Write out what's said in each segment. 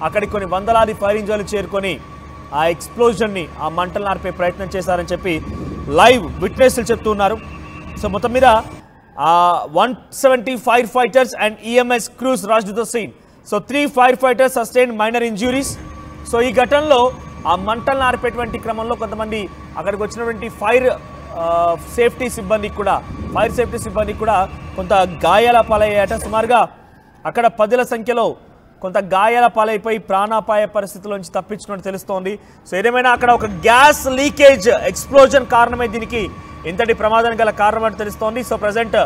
అక్కడికి కొన్ని వందలాది ఫైర్ ఇంజన్లు చేరుకొని ఆ ఎక్స్ప్లోజన్ని ఆ మంటలు ఆర్పే ప్రయత్నం చేశారని చెప్పి లైవ్ విట్నెస్లు చెప్తున్నారు. సో మొత్తం మీద 170 fire fighters and EMS crews rushed to the scene. So 3 firefighters sustained minor injuries. So ఈ ఘటనలో ఆ మంటలను ఆర్పేటువంటి క్రమంలో కొంతమంది అక్కడికి వచ్చినటువంటి ఫైర్ సేఫ్టీ సిబ్బందికి కూడా కొంత గాయాల పాలయ్యాట. సుమారుగా అక్కడ 10ల సంఖ్యలో కొంత గాయాల పాలైపోయి ప్రాణాపాయ పరిస్థితుల్లోంచి తప్పించినట్టు తెలుస్తోంది. సో ఏదేమైనా అక్కడ ఒక గ్యాస్ లీకేజ్ ఎక్స్ప్లోజన్ కారణమై దీనికి ఇంతటి ప్రమాదానికి గల కారణమని తెలుస్తోంది. So present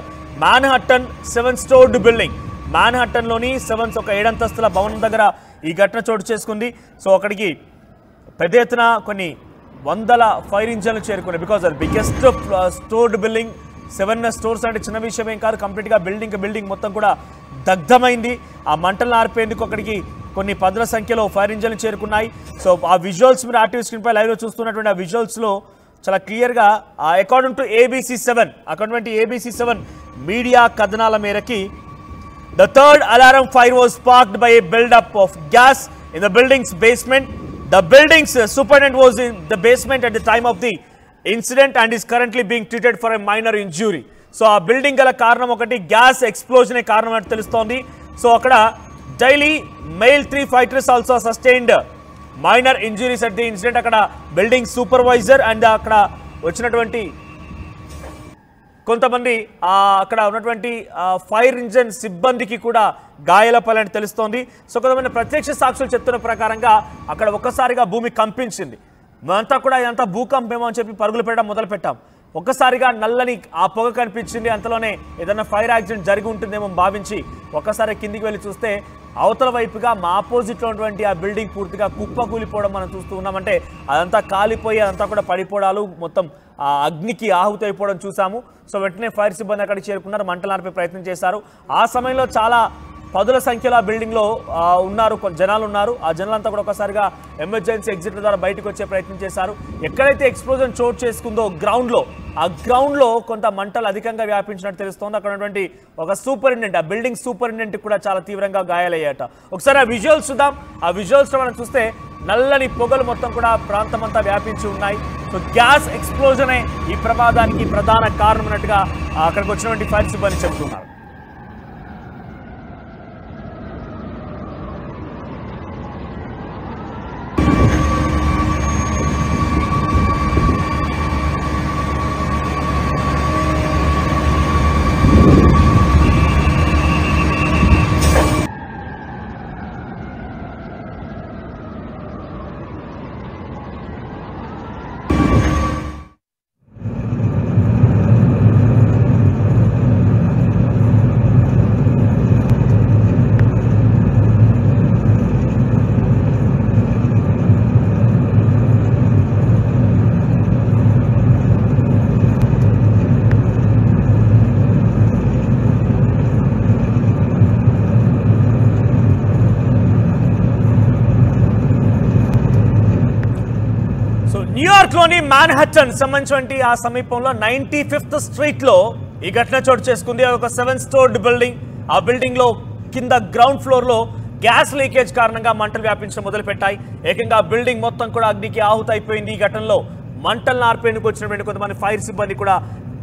Manhattan 7 storeyed building, మాన్హట్టన్లోని 7 అంతస్తుల భవనం దగ్గర ఈ ఘటన చోటు చేసుకుంది. సో అక్కడికి పెద్ద ఎత్తున కొన్ని వందల ఫైర్ ఇంజన్లు చేరుకున్నాయి. బికాజ్ అది బిగ్గెస్ట్ స్టోర్డ్ బిల్డింగ్. 7 స్టోర్స్ అంటే చిన్న విషయం ఏం కాదు. కంప్లీట్గా బిల్డింగ్ మొత్తం కూడా దగ్ధమైంది. ఆ మంటలను ఆర్పేందుకు అక్కడికి కొన్ని 10ల సంఖ్యలో ఫైర్ ఇంజన్లు చేరుకున్నాయి. సో ఆ విజువల్స్ మీరు ఆర్టీవీ స్క్రీన్పై లైవ్లో చూస్తున్నటువంటి ఆ విజువల్స్లో చాలా క్లియర్గా అకార్డింగ్ టు ABC7 మీడియా కథనాల మేరకి the third alarm fire was sparked by a build-up of gas in the building's basement. The building's superintendent was in the basement at the time of the incident and is currently being treated for a minor injury. So ఆ building గల కారణం ఒకటి gas explosion కారణం అని తెలుస్తోంది. So అక్కడ Daily Mail 3 fighters also sustained minor injuries at the incident. అక్కడ building supervisor and అక్కడ వచ్చినటువంటి కొంతమంది అక్కడ ఉన్నటువంటి ఫైర్ ఇంజన్ సిబ్బందికి కూడా గాయాల పాలని తెలుస్తోంది. సో కొంతమంది ప్రత్యక్ష సాక్షులు చెప్తున్న ప్రకారంగా అక్కడ ఒక్కసారిగా భూమి కంపించింది. మేమంతా కూడా ఇదంతా భూకంపేమో అని చెప్పి పరుగులు పెట్టడం మొదలుపెట్టాం. ఒక్కసారిగా నల్లని ఆ పొగ కనిపించింది. అంతలోనే ఏదైనా ఫైర్ యాక్సిడెంట్ జరిగి ఉంటుందేమో భావించి ఒక్కసారి కిందికి వెళ్ళి చూస్తే అవతల వైపుగా మా ఆపోజిట్లో ఉన్నటువంటి ఆ బిల్డింగ్ పూర్తిగా కుప్పకూలిపోవడం మనం చూస్తూ ఉన్నామంటే అదంతా కాలిపోయి అదంతా కూడా పడిపోవడాలు, మొత్తం ఆ అగ్నికి ఆహుతి అయిపోవడం చూసాము. సో వెంటనే ఫైర్ సిబ్బంది అక్కడికి చేరుకున్నారు, మంటలు ఆర్పే ప్రయత్నం చేశారు. ఆ సమయంలో చాలా 10ల సంఖ్యలో ఆ బిల్డింగ్లో జనాలు ఉన్నారు. ఆ జనాలంతా కూడా ఒకసారిగా ఎమర్జెన్సీ ఎగ్జిట్ ద్వారా బయటకు వచ్చే ప్రయత్నం చేశారు. ఎక్కడైతే ఎక్స్ప్లోజన్ చోటు చేసుకుందో ఆ గ్రౌండ్లో కొంత మంటలు అధికంగా వ్యాపించినట్టు తెలుస్తోంది. అక్కడ ఉన్నటువంటి ఒక సూపరింటెండెంట్, ఆ బిల్డింగ్ సూపరింటెండెంట్ కూడా చాలా తీవ్రంగా గాయాలయ్యాట. ఒకసారి ఆ విజువల్స్ చూద్దాం. ఆ విజువల్స్ మనం చూస్తే నల్లని పొగలు మొత్తం కూడా ప్రాంతమంతా వ్యాపించి ఉన్నాయి. సో గ్యాస్ ఎక్స్ప్లోజనే ఈ ప్రమాదానికి ప్రధాన కారణం అన్నట్టుగా అక్కడికి వచ్చినటువంటి ఫైర్ సిబ్బంది చెబుతున్నారు. న్యూయార్క్లోని మాన్హట్టన్ సంబంధించి ఆ సమీపంలో 95th స్ట్రీట్లో ఈ ఘటన చోటు చేసుకుంది. ఒక 7 స్టోర్డ్ బిల్డింగ్. ఆ బిల్డింగ్లో కింద గ్రౌండ్ ఫ్లోర్లో గ్యాస్ లీకేజ్ కారణంగా మంటలు వ్యాపించడం మొదలుపెట్టాయి. ఏకంగా బిల్డింగ్ మొత్తం కూడా అగ్నికి ఆహుతి అయిపోయింది. ఈ ఘటనలో మంటలను ఆర్పేందుకు వచ్చినటువంటి కొంతమంది ఫైర్ సిబ్బంది కూడా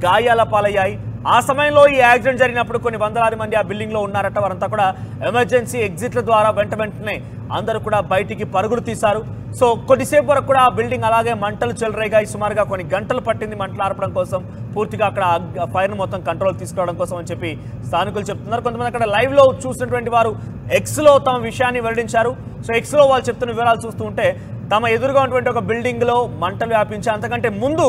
గాయాల పాలయ్యాయి. ఆ సమయంలో ఈ యాక్సిడెంట్ జరిగినప్పుడు కొన్ని వందలాది మంది ఆ బిల్డింగ్లో ఉన్నారట. వారంతా కూడా ఎమర్జెన్సీ ఎగ్జిట్ల ద్వారా వెంటనే అందరూ కూడా బయటికి పరుగులు తీశారు. సో కొద్దిసేపు వరకు కూడా ఆ బిల్డింగ్ అలాగే మంటలు చెలరేగాయి. సుమారుగా కొన్ని గంటలు పట్టింది మంటలు ఆర్పడం కోసం, పూర్తిగా అక్కడ ఫైర్ను మొత్తం కంట్రోల్ తీసుకోవడం కోసం అని చెప్పి స్థానికులు చెప్తున్నారు. కొంతమంది అక్కడ లైవ్లో చూసినటువంటి వారు ఎక్స్లో తమ విషయాన్ని వెల్లడించారు. సో ఎక్స్లో వాళ్ళు చెప్తున్న వివరాలు చూస్తూ ఉంటే తమ ఎదురుగా ఉన్నటువంటి ఒక బిల్డింగ్లో మంటలు వ్యాపించి అంతకంటే ముందు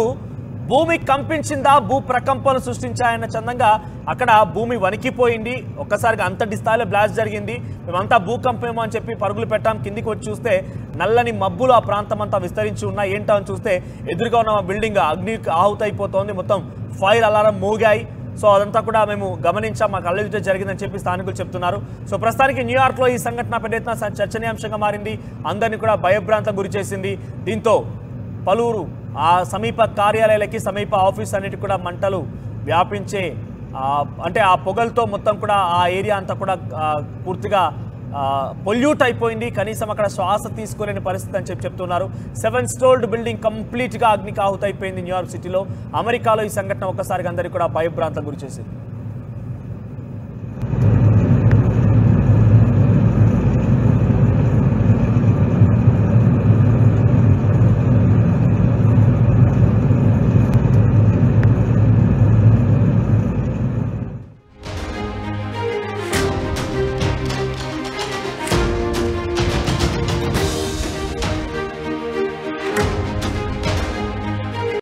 భూమి కంపించిందా, భూ ప్రకంపనలు సృష్టించాయన్న చందంగా అక్కడ భూమి వణికిపోయింది. ఒక్కసారిగా అంతటి స్థాయిలో బ్లాస్ట్ జరిగింది. మేమంతా భూకంపమేమో అని చెప్పి పరుగులు పెట్టాం. కిందికి వచ్చి చూస్తే నల్లని మబ్బులు ఆ ప్రాంతం అంతా విస్తరించి ఉన్నాయి. ఏంటో అని చూస్తే ఎదురుగా ఉన్న బిల్డింగ్ అగ్ని ఆహుతి అయిపోతుంది. మొత్తం ఫైర్ అలారం మోగాయి. సో అదంతా కూడా మేము గమనించాం, మాకు కళ్ళెదుట జరిగిందని చెప్పి స్థానికులు చెప్తున్నారు. సో ప్రస్తుతానికి న్యూయార్క్లో ఈ సంఘటన పెద్ద ఎత్తున చర్చనీయాంశంగా మారింది. అందరినీ కూడా భయభ్రాంతం గురి చేసింది. దీంతో పలువురు ఆ సమీప కార్యాలయాలకి, సమీప ఆఫీస్ అన్నిటి కూడా మంటలు వ్యాపించే అంటే ఆ పొగలతో మొత్తం కూడా ఆ ఏరియా అంతా కూడా పూర్తిగా పొల్యూట్ అయిపోయింది, కనీసం అక్కడ శ్వాస తీసుకోలేని పరిస్థితి అని చెప్తున్నారు. 7 స్టోర్డ్ బిల్డింగ్ కంప్లీట్గా అగ్నికి ఆహుతైపోయింది న్యూయార్క్ సిటీలో. అమెరికాలో ఈ సంఘటన ఒక్కసారిగా అందరికీ కూడా భయభ్రాంతం గురిచేసింది.